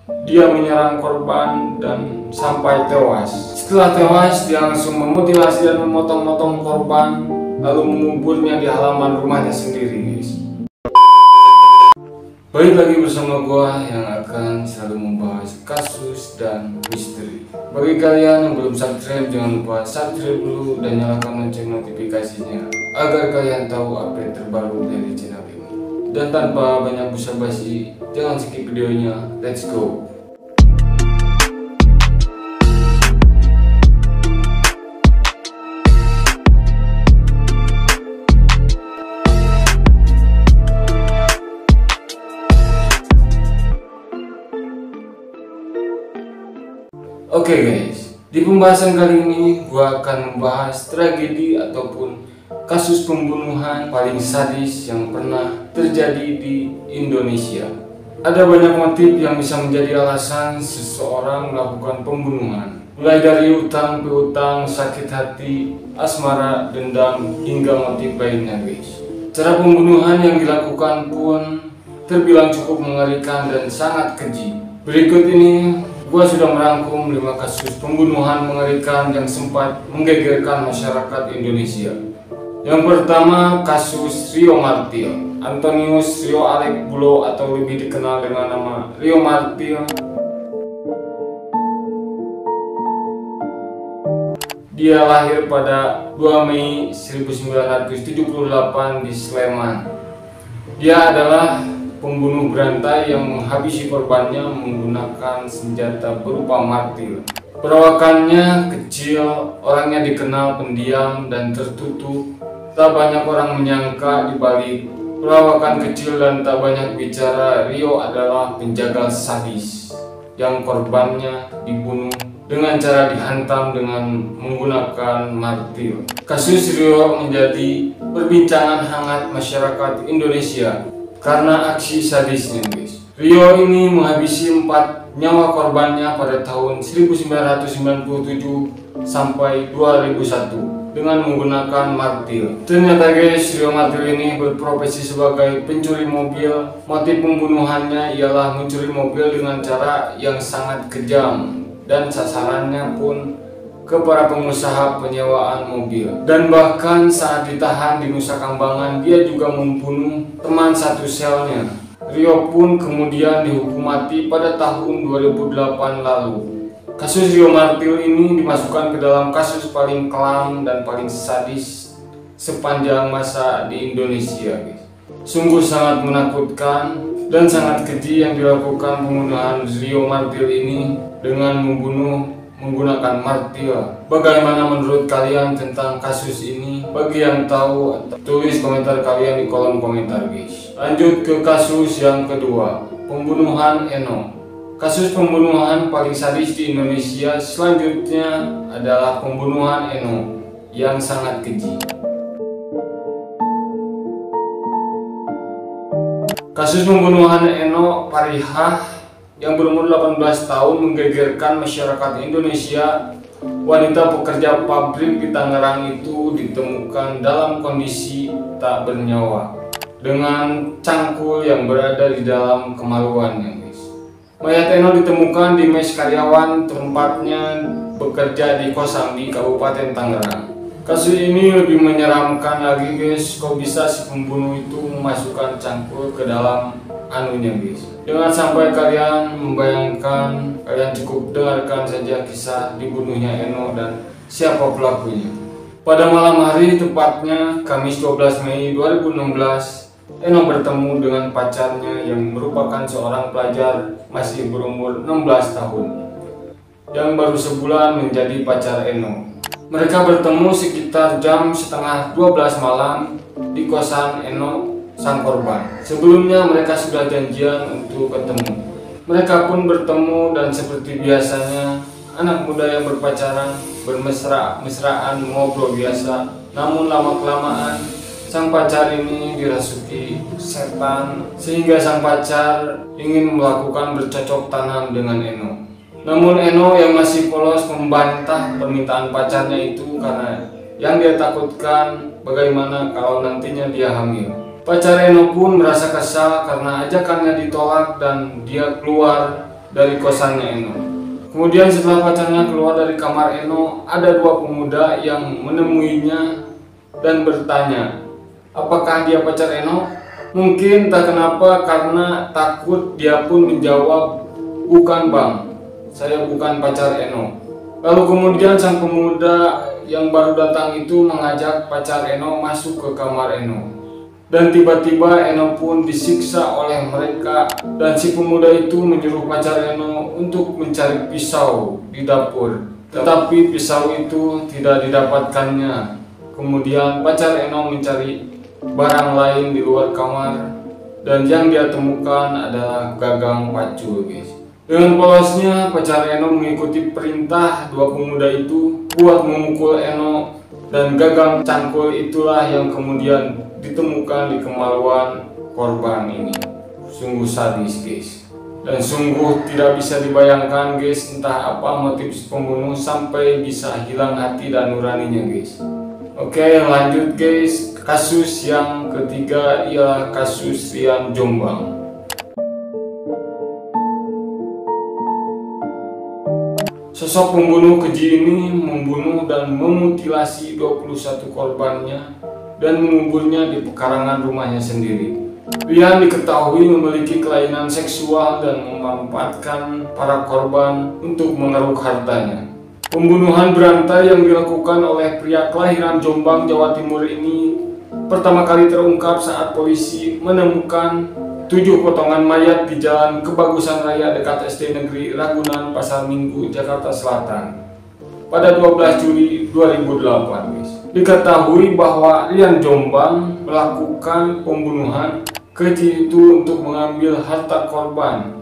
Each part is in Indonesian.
Dia menyerang korban dan sampai tewas. Setelah tewas, dia langsung memutilasi dan memotong-motong korban, lalu menguburnya di halaman rumahnya sendiri, guys. Balik lagi bersama gua yang akan selalu membahas kasus dan misteri. Bagi kalian yang belum subscribe, jangan lupa subscribe dulu dan nyalakan lonceng notifikasinya agar kalian tahu update terbaru dari channel ini. Dan tanpa banyak basa-basi, jangan skip videonya. Let's go. Oke guys, di pembahasan kali ini gua akan membahas tragedi ataupun kasus pembunuhan paling sadis yang pernah terjadi di Indonesia. Ada banyak motif yang bisa menjadi alasan seseorang melakukan pembunuhan, mulai dari utang piutang, sakit hati, asmara, dendam, hingga motif lainnya guys. Cara pembunuhan yang dilakukan pun terbilang cukup mengerikan dan sangat keji. Berikut ini gua sudah merangkum 5 kasus pembunuhan mengerikan yang sempat menggegerkan masyarakat Indonesia. Yang pertama, kasus Rio Martil. Antonius Rio Alec Bulo atau lebih dikenal dengan nama Rio Martil. Dia lahir pada 2 Mei 1978 di Sleman. Dia adalah pembunuh berantai yang menghabisi korbannya menggunakan senjata berupa martil. Perawakannya kecil, orangnya dikenal pendiam dan tertutup. Tak banyak orang menyangka di balik perawakan kecil dan tak banyak bicara, Rio adalah penjagal sadis yang korbannya dibunuh dengan cara dihantam dengan menggunakan martil. Kasus Rio menjadi perbincangan hangat masyarakat Indonesia karena aksi sadisnya guys. Rio ini menghabisi 4 nyawa korbannya pada tahun 1997 sampai 2001 dengan menggunakan martil. Ternyata guys, Rio Martil ini berprofesi sebagai pencuri mobil. Motif pembunuhannya ialah mencuri mobil dengan cara yang sangat kejam dan sasarannya pun ke para pengusaha penyewaan mobil. Dan bahkan saat ditahan di Nusa Kambangan, dia juga membunuh teman satu selnya. Rio pun kemudian dihukum mati pada tahun 2008 lalu. Kasus Rio Martil ini dimasukkan ke dalam kasus paling kelam dan paling sadis sepanjang masa di Indonesia. Sungguh sangat menakutkan dan sangat keji yang dilakukan pembunuhan Rio Martil ini dengan menggunakan martil. Bagaimana menurut kalian tentang kasus ini? Bagi yang tahu, tulis komentar kalian di kolom komentar guys. Lanjut ke kasus yang kedua, pembunuhan Eno. Kasus pembunuhan paling sadis di Indonesia selanjutnya adalah pembunuhan Eno yang sangat keji. Kasus pembunuhan Eno Parihah yang berumur 18 tahun menggegerkan masyarakat Indonesia. Wanita pekerja pabrik di Tangerang itu ditemukan dalam kondisi tak bernyawa dengan cangkul yang berada di dalam kemaluannya guys. Mayat Eno ditemukan di mes karyawan tempatnya bekerja di Kosambi, Kabupaten Tangerang. Kasus ini lebih menyeramkan lagi guys. Kok bisa si pembunuh itu memasukkan cangkul ke dalam anunya guys. Jangan sampai kalian membayangkan, kalian cukup dengarkan saja kisah dibunuhnya Eno dan siapa pelakunya. Pada malam hari, tepatnya Kamis 12 Mei 2016, Eno bertemu dengan pacarnya yang merupakan seorang pelajar masih berumur 16 tahun yang baru sebulan menjadi pacar Eno. Mereka bertemu sekitar jam setengah 12 malam di kosan Eno sang korban. Sebelumnya mereka sudah janjian untuk ketemu. Mereka pun bertemu dan seperti biasanya anak muda yang berpacaran bermesra-mesraan ngobrol biasa. Namun lama-kelamaan sang pacar ini dirasuki setan sehingga sang pacar ingin melakukan bercocok tanam dengan Eno. Namun Eno yang masih polos membantah permintaan pacarnya itu karena yang dia takutkan bagaimana kalau nantinya dia hamil. Pacar Eno pun merasa kesal karena ajakannya ditolak dan dia keluar dari kosannya Eno. Kemudian setelah pacarnya keluar dari kamar Eno, ada dua pemuda yang menemuinya dan bertanya, apakah dia pacar Eno? Mungkin tak kenapa karena takut dia pun menjawab, bukan bang, saya bukan pacar Eno. Lalu kemudian sang pemuda yang baru datang itu mengajak pacar Eno masuk ke kamar Eno. Dan tiba-tiba Eno pun disiksa oleh mereka dan si pemuda itu menyuruh pacar Eno untuk mencari pisau di dapur. Tetapi pisau itu tidak didapatkannya. Kemudian pacar Eno mencari barang lain di luar kamar dan yang dia temukan adalah gagang pacul, guys. Dengan polosnya pacar Eno mengikuti perintah dua pemuda itu buat memukul Eno, dan gagang cangkul itulah yang kemudian ditemukan di kemaluan korban ini. Sungguh sadis, guys, dan sungguh tidak bisa dibayangkan, guys, entah apa motif pembunuh sampai bisa hilang hati dan nuraninya, guys. Oke, lanjut, guys. Kasus yang ketiga ialah kasus Rian Jombang. Sosok pembunuh keji ini membunuh dan memutilasi 21 korbannya dan menguburnya di pekarangan rumahnya sendiri. Rian diketahui memiliki kelainan seksual dan memanfaatkan para korban untuk mengeruk hartanya. Pembunuhan berantai yang dilakukan oleh pria kelahiran Jombang, Jawa Timur ini pertama kali terungkap saat polisi menemukan 7 potongan mayat di Jalan Kebagusan Raya dekat SD Negeri Ragunan, Pasar Minggu, Jakarta Selatan pada 12 Juli 2008, guys. Diketahui bahwa Rian Jombang melakukan pembunuhan keji itu untuk mengambil harta korban.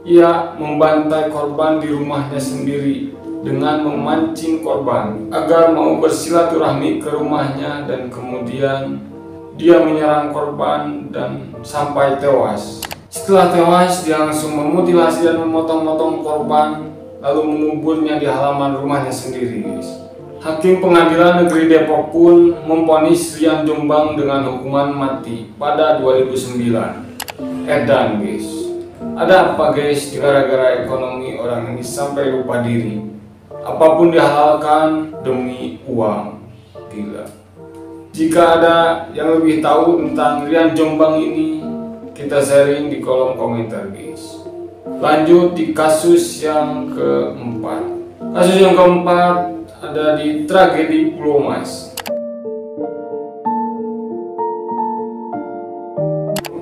Ia membantai korban di rumahnya sendiri dengan memancing korban agar mau bersilaturahmi ke rumahnya, dan kemudian dia menyerang korban dan sampai tewas. Setelah tewas, dia langsung memutilasi dan memotong-motong korban lalu menguburnya di halaman rumahnya sendiri, guys. Hakim Pengadilan Negeri Depok pun memvonis Rian Jombang dengan hukuman mati pada 2009. Edan, guys. Ada apa, guys, gara-gara ekonomi orang ini sampai lupa diri? Apapun dihalalkan demi uang. Gila. Jika ada yang lebih tahu tentang Rian Jombang ini, kita sharing di kolom komentar, guys. Lanjut di kasus yang keempat. Kasus yang keempat ada di tragedi Pulau Mas.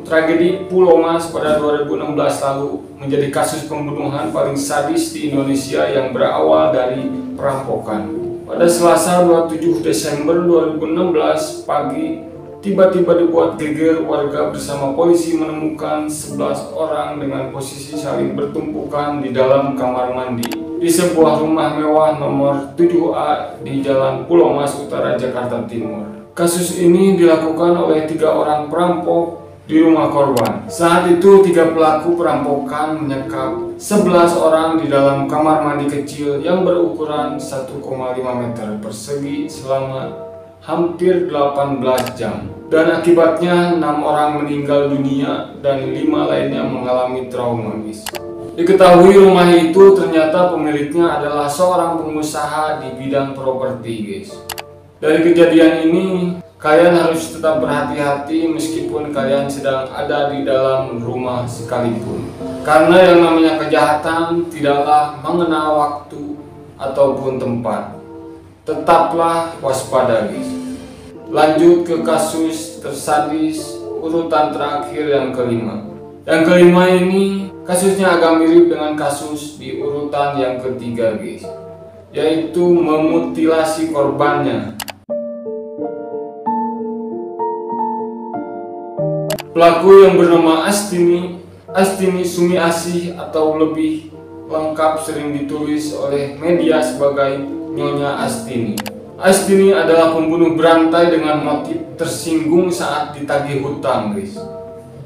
Tragedi Pulau Mas pada 2016 lalu menjadi kasus pembunuhan paling sadis di Indonesia yang berawal dari perampokan. Pada Selasa 27 Desember 2016 pagi, tiba-tiba dibuat geger warga bersama polisi menemukan 11 orang dengan posisi saling bertumpukan di dalam kamar mandi di sebuah rumah mewah nomor 7A di Jalan Pulau Mas Utara, Jakarta Timur. Kasus ini dilakukan oleh 3 orang perampok di rumah korban. Saat itu 3 pelaku perampokan menyekap 11 orang di dalam kamar mandi kecil yang berukuran 1,5 meter persegi selama hampir 18 jam. Dan akibatnya 6 orang meninggal dunia dan 5 lainnya mengalami trauma, guys. Diketahui rumah itu ternyata pemiliknya adalah seorang pengusaha di bidang properti, guys. Dari kejadian ini, kalian harus tetap berhati-hati meskipun kalian sedang ada di dalam rumah sekalipun. Karena yang namanya kejahatan tidaklah mengenal waktu ataupun tempat. Tetaplah waspada, guys. Lanjut ke kasus tersadis urutan terakhir yang kelima. Yang kelima ini kasusnya agak mirip dengan kasus di urutan yang ketiga, guys, yaitu memutilasi korbannya. Pelaku yang bernama Astini Sumiasih atau lebih lengkap sering ditulis oleh media sebagai Nyonya Astini. Astini adalah pembunuh berantai dengan motif tersinggung saat ditagih hutang, guys.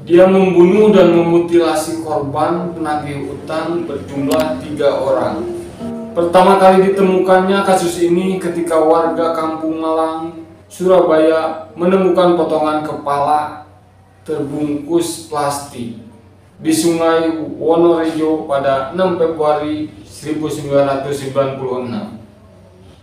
Dia membunuh dan memutilasi korban penagih hutang berjumlah 3 orang. Pertama kali ditemukannya kasus ini ketika warga Kampung Malang, Surabaya menemukan potongan kepala terbungkus plastik di Sungai Wonorejo pada 6 Februari 1996.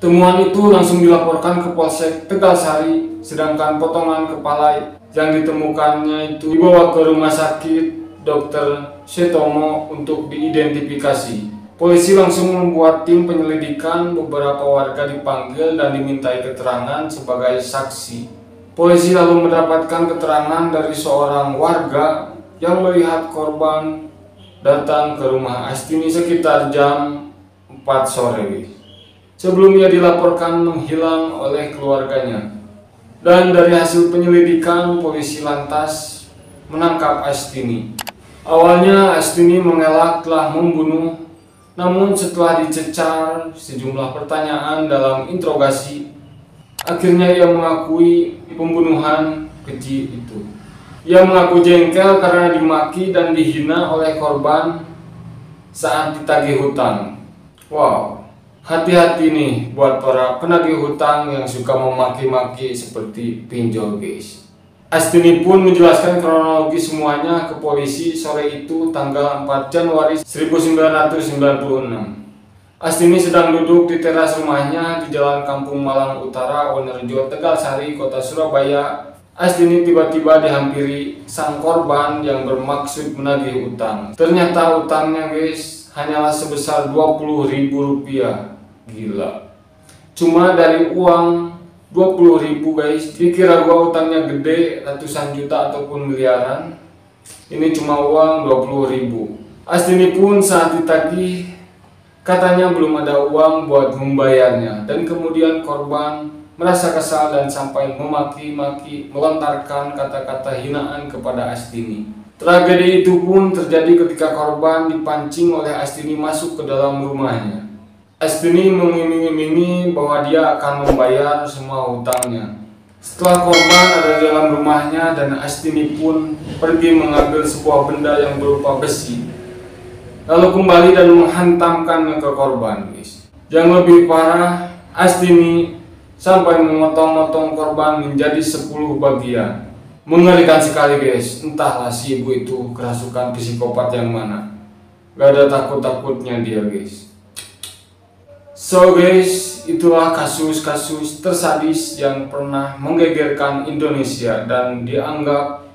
Temuan itu langsung dilaporkan ke Polsek Tegalsari, sedangkan potongan kepala yang ditemukannya itu dibawa ke Rumah Sakit Dr. Setomo untuk diidentifikasi. Polisi langsung membuat tim penyelidikan, beberapa warga dipanggil dan dimintai keterangan sebagai saksi. Polisi lalu mendapatkan keterangan dari seorang warga yang melihat korban datang ke rumah Astini sekitar jam 4 sore. Sebelumnya dilaporkan menghilang oleh keluarganya. Dan dari hasil penyelidikan, polisi lantas menangkap Astini. Awalnya Astini mengelak telah membunuh, namun setelah dicecar sejumlah pertanyaan dalam interogasi, akhirnya ia mengakui pembunuhan keji itu. Ia mengaku jengkel karena dimaki dan dihina oleh korban saat ditagih hutang. Wow. Hati-hati nih buat para penagih hutang yang suka memaki-maki seperti pinjol, guys. Astini pun menjelaskan kronologi semuanya ke polisi sore itu tanggal 4 Januari 1996. Astini sedang duduk di teras rumahnya di Jalan Kampung Malang Utara, Wonorejo, Tegalsari, Kota Surabaya. Astini tiba-tiba dihampiri sang korban yang bermaksud menagih utang. Ternyata utangnya, guys, hanyalah sebesar Rp20.000. Gila. Cuma dari uang 20.000, guys. Dikira gua utangnya gede, ratusan juta ataupun miliaran. Ini cuma uang 20.000. Astini pun saat ditagih katanya belum ada uang buat membayarnya, dan kemudian korban merasa kesal dan sampai memaki-maki, melontarkan kata-kata hinaan kepada Astini. Tragedi itu pun terjadi ketika korban dipancing oleh Astini masuk ke dalam rumahnya. Astini mengiming-imingi bahwa dia akan membayar semua hutangnya. Setelah korban ada di dalam rumahnya dan Astini pun pergi mengambil sebuah benda yang berupa besi, lalu kembali dan menghantamkannya ke korban, guys. Yang lebih parah, Astini sampai memotong-motong korban menjadi 10 bagian. Mengerikan sekali, guys. Entahlah si ibu itu kerasukan psikopat yang mana. Gak ada takut-takutnya dia, guys. So guys, itulah kasus-kasus tersadis yang pernah menggegerkan Indonesia dan dianggap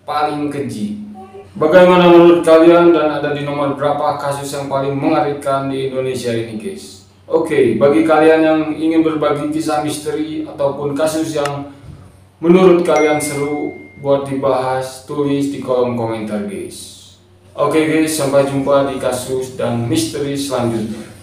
paling keji. Bagaimana menurut kalian dan ada di nomor berapa kasus yang paling mengerikan di Indonesia ini, guys? Oke, bagi kalian yang ingin berbagi kisah misteri ataupun kasus yang menurut kalian seru buat dibahas, tulis di kolom komentar, guys. Oke guys, sampai jumpa di kasus dan misteri selanjutnya.